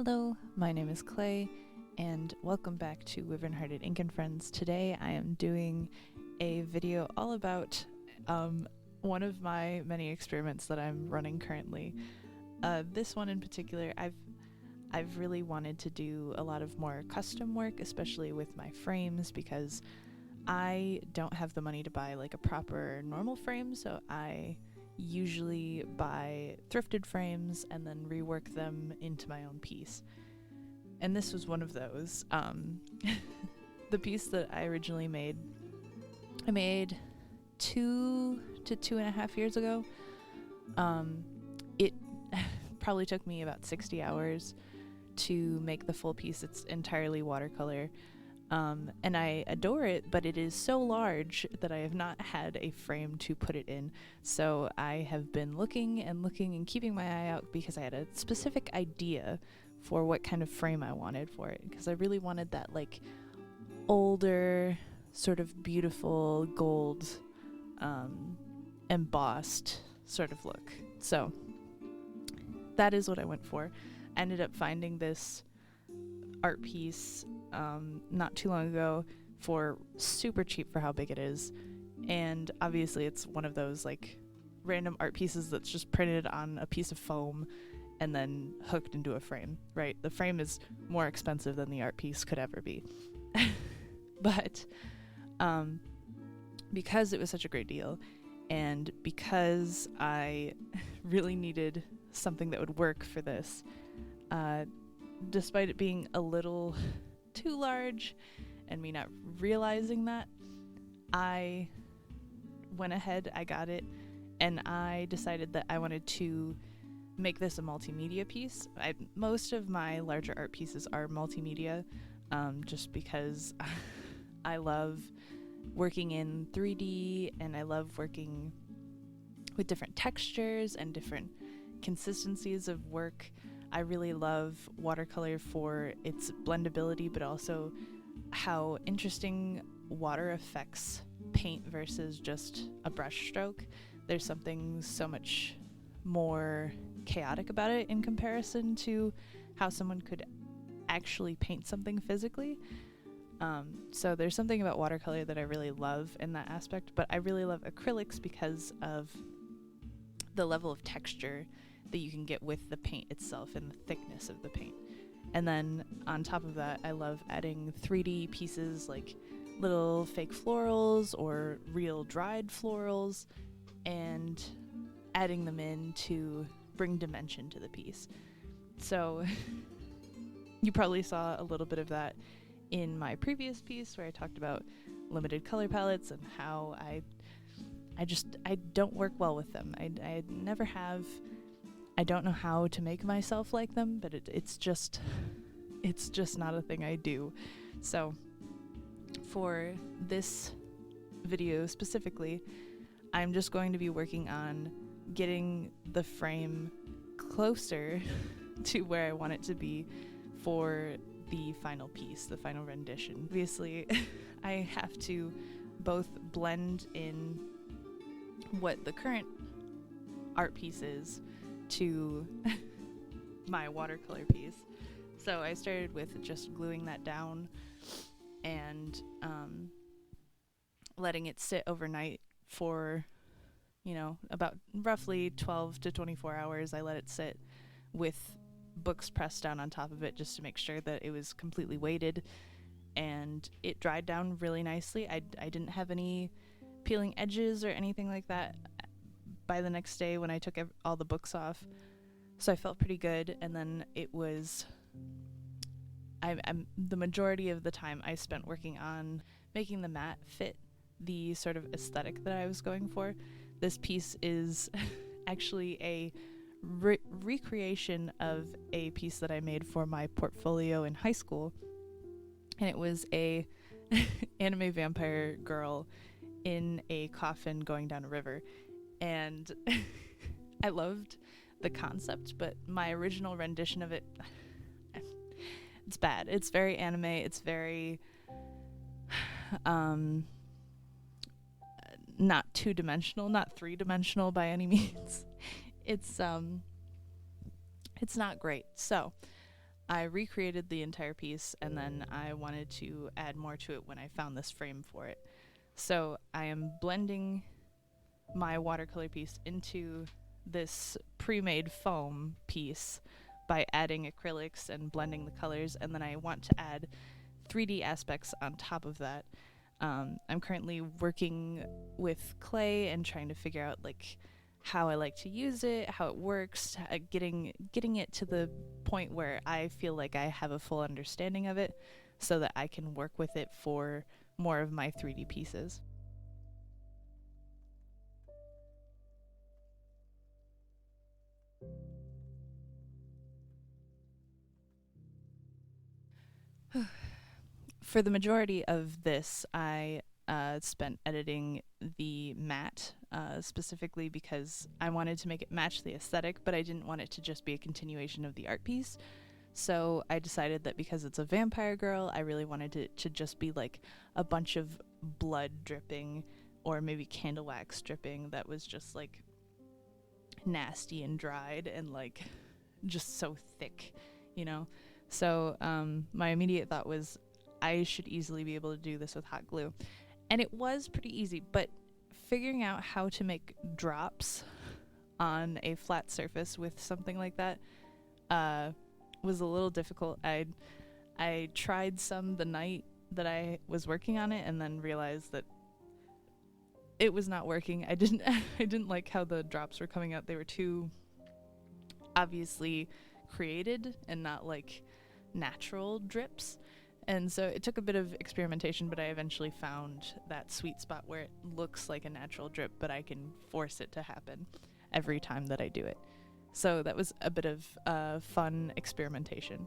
Hello, my name is Clay, and welcome back to Wyvern-Hearted Ink and Friends. Today I am doing a video all about one of my many experiments that I'm running currently. This one in particular, I've really wanted to do a lot of more custom work, especially with my frames, because I don't have the money to buy like a proper normal frame, so I usually buy thrifted frames and then rework them into my own piece. And this was one of those. The piece that I originally made, I made 2 to 2.5 years ago. It probably took me about 60 hours to make the full piece. It's entirely watercolor. And I adore it, but it is so large that I have not had a frame to put it in. So I have been looking and keeping my eye out because I had a specific idea for what kind of frame I wanted for it, because I really wanted that like older, sort of beautiful gold embossed sort of look. So that is what I went for. I ended up finding this art piece not too long ago for super cheap for how big it is, and obviously it's one of those like random art pieces that's just printed on a piece of foam and then hooked into a frame, right? The frame is more expensive than the art piece could ever be. But because it was such a great deal, and because I really needed something that would work for this, despite it being a little too large and me not realizing that, I went ahead, I got it, and I decided that I wanted to make this a multimedia piece. Most of my larger art pieces are multimedia, just because I love working in 3D and I love working with different textures and different consistencies of work. I really love watercolor for its blendability, but also how interesting water affects paint versus just a brush stroke. There's something so much more chaotic about it in comparison to how someone could actually paint something physically. So there's something about watercolor that I really love in that aspect, but I really love acrylics because of the level of texture that you can get with the paint itself and the thickness of the paint. And then on top of that, I love adding 3D pieces like little fake florals or real dried florals and adding them in to bring dimension to the piece. So you probably saw a little bit of that in my previous piece where I talked about limited color palettes and how I don't work well with them. I never have. I don't know how to make myself like them, but it's just not a thing I do. So for this video specifically, I'm just going to be working on getting the frame closer to where I want it to be for the final piece, the final rendition. Obviously, I have to both blend in what the current art piece is to my watercolor piece. So I started with just gluing that down and letting it sit overnight for, about roughly 12 to 24 hours. I let it sit with books pressed down on top of it just to make sure that it was completely weighted, and it dried down really nicely. I didn't have any peeling edges or anything like that by the next day when I took all the books off, so I felt pretty good. And then it was I'm the majority of the time I spent working on making the mat fit the sort of aesthetic that I was going for. This piece is actually a recreation of a piece that I made for my portfolio in high school, and it was a anime vampire girl in a coffin going down a river. And I loved the concept, but my original rendition of it, it's bad. It's very anime. It's very not two-dimensional, not three-dimensional by any means. It's not great. So I recreated the entire piece, and then I wanted to add more to it when I found this frame for it. So I am blending my watercolor piece into this pre-made foam piece by adding acrylics and blending the colors, and then I want to add 3D aspects on top of that. I'm currently working with clay and trying to figure out like how I like to use it, how it works, getting it to the point where I feel like I have a full understanding of it so that I can work with it for more of my 3D pieces. For the majority of this, I spent editing the matte, specifically because I wanted to make it match the aesthetic, but I didn't want it to just be a continuation of the art piece. So I decided that because it's a vampire girl, I really wanted it to just be like a bunch of blood dripping, or maybe candle wax dripping that was just like nasty and dried and like just so thick, you know? So my immediate thought was I should easily be able to do this with hot glue. And it was pretty easy, but figuring out how to make drops on a flat surface with something like that was a little difficult. I tried some the night that I was working on it and then realized that it was not working. I didn't like how the drops were coming out. They were too obviously created and not like natural drips. And so it took a bit of experimentation, but I eventually found that sweet spot where it looks like a natural drip, but I can force it to happen every time that I do it. So that was a bit of fun experimentation.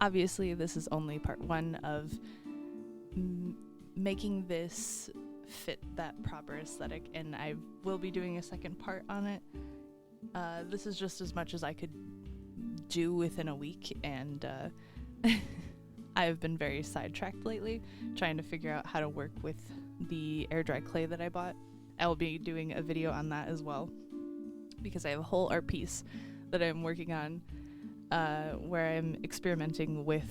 obviously this is only part one of making this fit that proper aesthetic, and I will be doing a second part on it. This is just as much as I could do within a week, and I've been very sidetracked lately trying to figure out how to work with the air dry clay that I bought. I will be doing a video on that as well, because I have a whole art piece that I'm working on where I'm experimenting with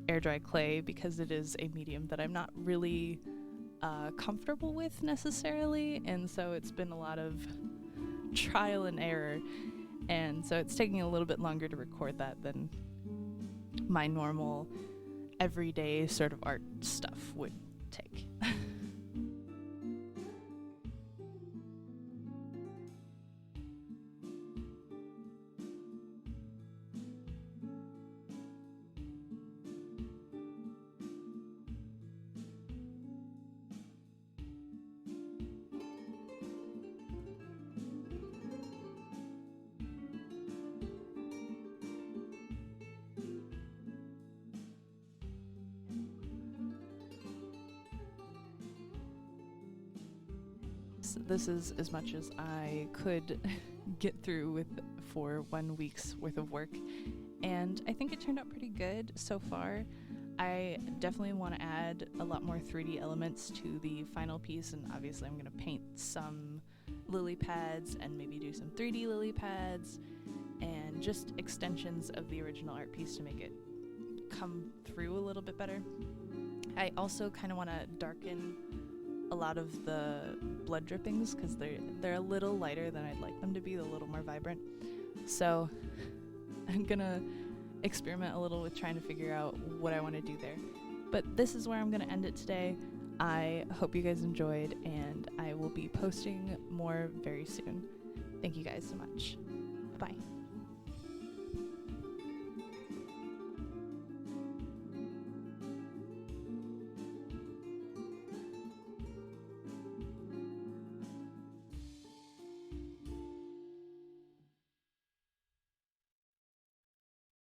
air dry clay, because it is a medium that I'm not really comfortable with necessarily, and so it's been a lot of trial and error, and so it's taking a little bit longer to record that than my normal everyday sort of art stuff would take. This is as much as I could get through for 1 week's worth of work, and I think it turned out pretty good so far. I definitely want to add a lot more 3D elements to the final piece, and obviously I'm going to paint some lily pads and maybe do some 3D lily pads and just extensions of the original art piece to make it come through a little bit better. I also kind of want to darken a lot of the blood drippings, because they're a little lighter than I'd like them to be, a little more vibrant. So I'm gonna experiment a little with trying to figure out what I want to do there. But this is where I'm gonna end it today. I hope you guys enjoyed, and I will be posting more very soon. Thank you guys so much. Bye-bye.